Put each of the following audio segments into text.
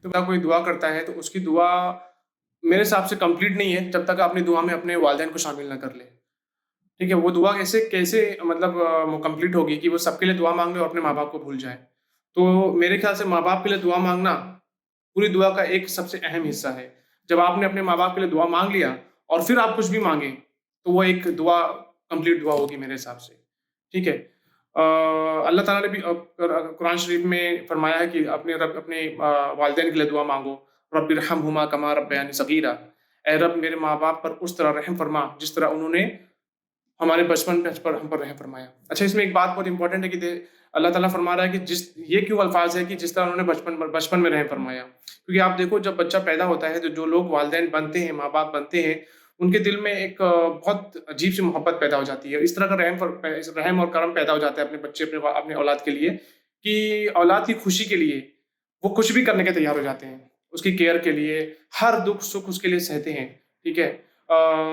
تو کوئی دعا کرتا ہے تو اس کی دعا میرے حساب سے کمپلیٹ نہیں ہے جب تک آپ اپنی دعا میں اپنے والدین کو شامل نہ کر لیں. ٹھیک ہے، وہ دعا کیسے کیسے مطلب کمپلیٹ ہوگی کہ وہ سب کے لیے دعا مانگ لے اور اپنے ماں باپ کو بھول جائے. تو میرے خیال سے ماں باپ کے لیے دعا مانگنا پوری دعا کا ایک سب سے اہم حصہ ہے. جب آپ نے اپنے ماں باپ کے لیے دعا مانگ لیا اور پھر آپ کچھ بھی مانگیں تو وہ ایک دعا کمپلیٹ دعا ہوگی میرے حساب سے. ٹھیک ہے. اللہ تعالیٰ نے بھی قرآن شریف میں فرمایا ہے کہ اپنے والدین کے لیے دعا مانگو. رب ارحمہما کما ربیانی صغیرا، اے رب میرے ماں باپ پر اس طرح رحم فرما جس طرح انہوں نے ہمارے بچپن میں ہم پر رحم فرمایا. اچھا، اس میں ایک بات بہت امپورٹنٹ ہے کہ اللہ تعالیٰ فرما رہا ہے کہ یہ کیوں الفاظ ہے کہ جس طرح انہوں نے بچپن میں رحم فرمایا. کیونکہ آپ دیکھو جب بچہ پیدا ہوتا ہے تو جو لوگ والدین بنتے ہیں، ماں باپ بنتے ہیں، ان کے دل میں ایک بہت عجیب سی محبت پیدا ہو جاتی ہے. اس طرح کا رحم اور کرم پیدا ہو جاتا ہے اپنے بچے اپنے اولاد کے لیے کہ اولاد کی خوشی کے لیے وہ کچھ بھی کرنے کے تیار ہو جاتے ہیں. اس کی کیئر کے لیے ہر دکھ سکھ اس کے لیے سہتے ہیں. ٹھیک ہے.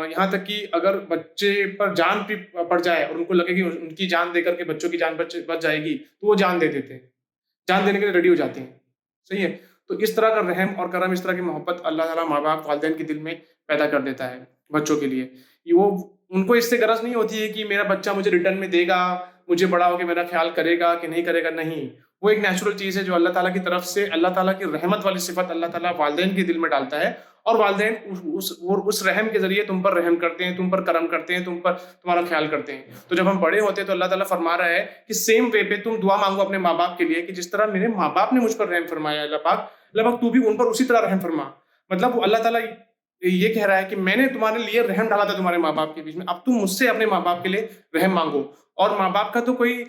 یہاں تک کہ اگر بچے پر جان بھی پڑ جائے اور ان کو لگے کہ ان کی جان دے کر کے بچوں کی جان بچ جائے گی تو وہ جان دے دیتے ہیں، جان دینے کے لیے ریڈی ہو جاتے ہیں. صحیح ہے. تو اس طرح کا رحم اور کرم، اس طرح کی محبت اللہ تعالیٰ ماں باپ والدین کے دل میں پیدا کر دیتا ہے بچوں کے لیے. وہ ان کو اس سے غرض نہیں ہوتی ہے کہ میرا بچہ مجھے ریٹرن میں دے گا، مجھے بڑا ہو کے میرا خیال کرے گا کہ نہیں کرے گا. نہیں، وہ ایک نیچرل چیز ہے جو اللہ تعالیٰ کی طرف سے، اللہ تعالیٰ کی رحمت والی صفت اللہ تعالیٰ والدین کے دل میں ڈالتا ہے اور والدین اس رحم کے ذریعے تم پر رحم کرتے ہیں، تم پر کرم کرتے ہیں، تمہارا خیال کرتے ہیں. تو جب ہم بڑے ہوتے ہیں تو اللہ تعالیٰ فرما رہا ہے کہ سیم وے پہ تم دعا مانگو اپنے ماں باپ کے لیے کہ جس طرح میرے ماں باپ نے مجھ پر رحم فرمایا، اللہ پاک تو بھی ان پر اسی طرح رحم فرما. مطلب وہ اللہ تعالیٰ یہ کہہ رہا ہے کہ میں نے تمہارے لیے رحم ڈالا تھا تمہارے ماں باپ کے بیچ میں، اب تم مجھ سے اپنے ماں باپ کے لیے رحم مانگو. اور ماں باپ کا تو کوئی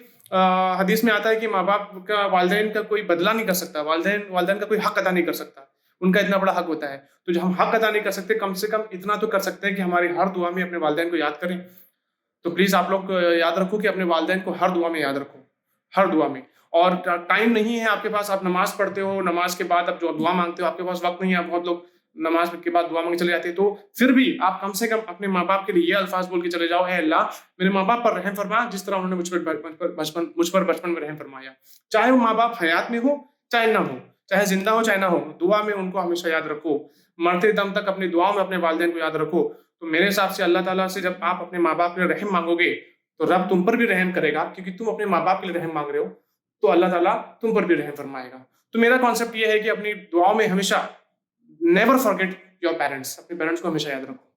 حدیث میں آتا ہے کہ ماں باپ کا والدین کا کوئی بدلہ نہیں کر سکتا، والدین کا کوئی حق ادا نہیں کر سکتا. ان کا اتنا بڑا حق ہوتا ہے. تو جب ہم حق ادا نہیں کر سکتے، کم سے کم اتنا تو کر سکتے ہیں کہ ہماری ہر دعا میں اپنے والدین کو یاد کریں. تو پلیز آپ لوگ یاد رکھو کہ اپنے والدین کو ہر دعا میں یاد رکھو، ہر دعا میں. اور ٹائم نہیں ہے آپ کے پاس، آپ نماز پڑھتے ہو، نماز کے بعد آپ جو دعا مانگتے ہو، آپ کے پاس وقت نہیں ہے، بہت لوگ نماز کے بعد دعا مانگنے چلے جاتے ہیں. تو پھر بھی آپ کم سے کم اپنے ماں باپ کے لیے یہ الفاظ بول کے چلے جاؤ: اے اللہ میرے ماں باپ پر رحم فرما جس طرح انہوں نے مجھ پر بچپن میں رحم فرمایا. چاہے وہ ماں باپ حیات میں ہو چاہے نہ ہو، چاہے زندہ ہو چاہے نہ ہو، دعا میں ان کو ہمیشہ یاد رکھو. مرتے دم تک اپنی دعاؤں میں اپنے والدین کو یاد رکھو. تو میرے حساب سے اللہ تعالیٰ سے جب آپ اپنے ماں باپ کے لیے رحم مانگو گے تو رب تم پر بھی رحم کرے گا، کیونکہ تم اپنے ماں باپ کے لیے رحم مانگ رہے ہو تو اللہ تعالیٰ تم پر بھی رحم فرمائے گا. تو میرا کانسیپٹ یہ ہے کہ اپنی دعاؤں میں ہمیشہ نیور فارگیٹ یور پیرنٹس، اپنے پیرنٹس کو ہمیشہ یاد رکھو.